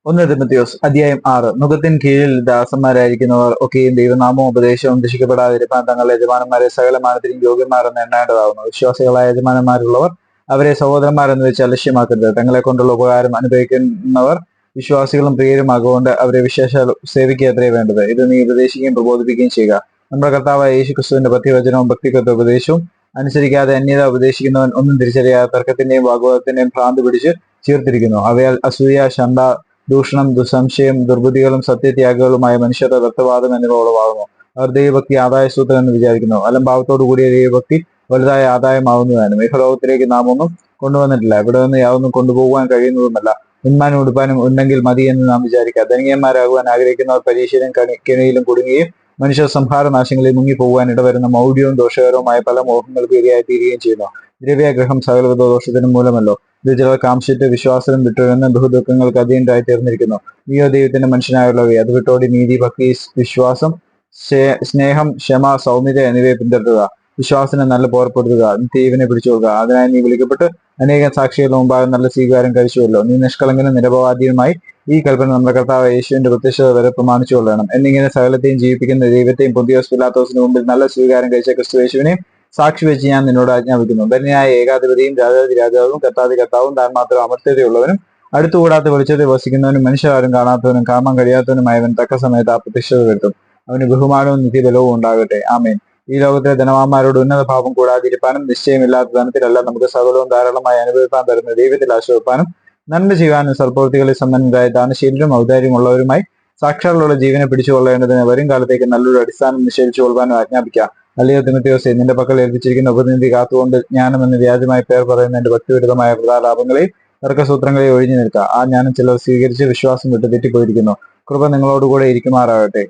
ഒന്ന് തിമോഥെയോസ് അധ്യായം 6. നുകത്തിൻ കീഴിൽ ദാസന്മാരായിരിക്കുന്നവർ ഒക്കെയും ദൈവനാമവും ഉപദേശവും ദുഷിക്കപ്പെടാതിരിപ്പാൻ തങ്ങളുടെ യജമാനന്മാരെ സകലമാനത്തിനും യോഗ്യന്മാരെന്ന് എണ്ണേണ്ടതാകുന്നു. വിശ്വാസികളായ യജമാനന്മാരുള്ളവർ അവരെ സഹോദരന്മാരെന്ന് വെച്ച് അലക്ഷ്യമാക്കരുത്. തങ്ങളെ കൊണ്ടുള്ള ഉപകാരം അനുഭവിക്കുന്നവർ വിശ്വാസികളും പ്രിയരുമാകൊണ്ട് അവരെ വിശേഷാൽ സേവിക്കുക അത്രേ വേണ്ടത്. ഇത് നീ ഉപദേശിക്കുകയും പ്രബോധിപ്പിക്കുകയും ചെയ്യുക. നമ്മുടെ കർത്താവായ യേശു ക്രിസ്തുവിന്റെ പഥ്യവചനവും ഭക്തികത്വ ഉപദേശവും അനുസരിക്കാതെ അന്യത ഉപദേശിക്കുന്നവൻ ഒന്നും തിരിച്ചറിയാതെ തർക്കത്തിന്റെയും വാഗ്വാദത്തിന്റെയും ഭ്രാന്ത് പിടിച്ച് ചീർത്തിരിക്കുന്നു. അവയാൽ അസൂയ, ശണ്ട, ദൂഷണം, ദുസംശയം, ദുർബുദ്ധികളും സത്യത്യാഗികളുമായ മനുഷ്യരുടെ വ്യക്തവാദം എന്നിവ ഉളവാകുന്നു. അവർ ദൈവഭക്തി ആദായസൂത്രം എന്ന് വിചാരിക്കുന്നു. അലംഭാവത്തോടു കൂടിയ ദൈവഭക്തി വലുതായ ആദായമാവുന്നതാനും. ഇഹലോകത്തിലേക്ക് നാം ഒന്നും കൊണ്ടുവന്നിട്ടില്ല, ഇവിടെ നിന്ന് യാതൊന്നും കൊണ്ടുപോകുവാൻ കഴിയുന്നതുമല്ല. ഉന്മാനും ഉടുപ്പാനും ഉണ്ടെങ്കിൽ മതി എന്ന് നാം വിചാരിക്കുക. ധനികന്മാരാകുവാൻ ആഗ്രഹിക്കുന്നവർ പരീക്ഷയിലും കെണിയിലും കുടുങ്ങുകയും മനുഷ്യ സംഹാരനാശങ്ങളിൽ മുങ്ങിപ്പോകുവാൻ ഇടവരുന്ന മൗഢ്യവും ദോഷകരവുമായ പല മോഹങ്ങൾക്ക് ഇരയായി തീരുകയും ചെയ്യുന്നു. ദ്രവ്യാഗ്രഹം സകലവിധ ദോഷത്തിനും മൂലമല്ലോ. ഇത് ചിലർ കാംക്ഷിച്ച് വിശ്വാസം വിട്ടുവരുന്ന ബഹുദുഃഖങ്ങൾക്ക് അധീനരായി തീർന്നിരിക്കുന്നു. നീയോ ദൈവത്തിന്റെ മനുഷ്യനായുള്ളവയെ അത് വിട്ടോടി നീതി, ഭക്തി, വിശ്വാസം, സ്നേഹം, ക്ഷമ, സൗമ്യത എന്നിവയെ പിന്തുടരുക. വിശ്വാസത്തിന് നല്ല പോർപ്പെടുത്തുക. നിത്യജീവനെ പിടിച്ചുകൊള്ളുക. അതിനായി നീ വിളിക്കപ്പെട്ട് അനേകം സാക്ഷികളുടെ മുമ്പാകെ നല്ല സ്വീകാരം കഴിച്ചുവല്ലോ. നീ നിഷ്കളങ്കനും നിരപവാദിയുമായി ഈ കൽപ്പന നമ്മുടെ കർത്താവ് യേശുവിന്റെ പ്രത്യക്ഷത വരെ പ്രമാണിച്ചു കൊള്ളണം. എന്നിങ്ങനെ സകലത്തെയും ജീവിപ്പിക്കുന്ന ദൈവത്തെയും പൊന്തിയോസ് പിലാത്തോസിന് മുമ്പിൽ നല്ല സ്വീകാരം കഴിച്ച ക്രിസ്തു യേശുവിനെയും സാക്ഷി വെച്ച് ഞാൻ നിന്നോട് ആജ്ഞാപിക്കുന്നു. ധന്യനായ ഏകാധിപതിയും രാജാതി രാജാവും കർത്താതി കർത്താവും താൻ മാത്രം അമർത്യതയുള്ളവനും അടുത്തുകൂടാത്ത വെളിച്ചത്തിൽ വസിക്കുന്നവനും മനുഷ്യരാരും കാണാത്തവനും കാണാൻ കഴിയാത്തവനുമായവൻ തക്ക സമയത്ത് ആ പ്രത്യക്ഷത വരുത്തും. അവന് ബഹുമാനവും നിത്യബലവും ഉണ്ടാകട്ടെ. ആമേൻ. ഈ ലോകത്തിലെ ധനവാന്മാരോട് ഉന്നത ഭാവം കൂടാതിരിപ്പാനും നിശ്ചയമില്ലാത്ത ധനത്തിലല്ല നമുക്ക് സകലവും ധാരാളമായി അനുഭവിക്കാൻ തരുന്ന ദൈവത്തിൽ ആശ്രയിപ്പാനും നന്മ ചെയ്യാനും സൽപ്രവൃത്തികളിൽ സമ്പന്നരായ ദാനശീലരും ഔദാര്യമുള്ളവരുമായി സാക്ഷാലുള്ള ജീവനെ പിടിച്ചുകൊള്ളേണ്ടതിന് വരും കാലത്തേക്ക് നല്ലൊരു അടിസ്ഥാനം നിഷേധിച്ചു കൊള്ളുവാനും ആജ്ഞാപിക്കാം. അല്ലയോ തിമോഥെയോസേ, നിന്റെ പക്കൽ ഏൽപ്പിച്ചിരിക്കുന്ന ഉപനിധി കാത്തുകൊണ്ട് ജ്ഞാനമെന്ന് വ്യാജമായി പേർ പറയുന്ന എന്റെ ഭക്തിവിരുദ്ധമായ പ്രധാലാപങ്ങളെയും തർക്കസൂത്രങ്ങളെയും ഒഴിഞ്ഞു നിൽക്കുക. ആ ജ്ഞാനം ചിലർ സ്വീകരിച്ച് വിശ്വാസം വിട്ട് തെറ്റിപ്പോയിരിക്കുന്നു. കൃപ നിങ്ങളോടുകൂടെ ഇരിക്കുമാറാകട്ടെ.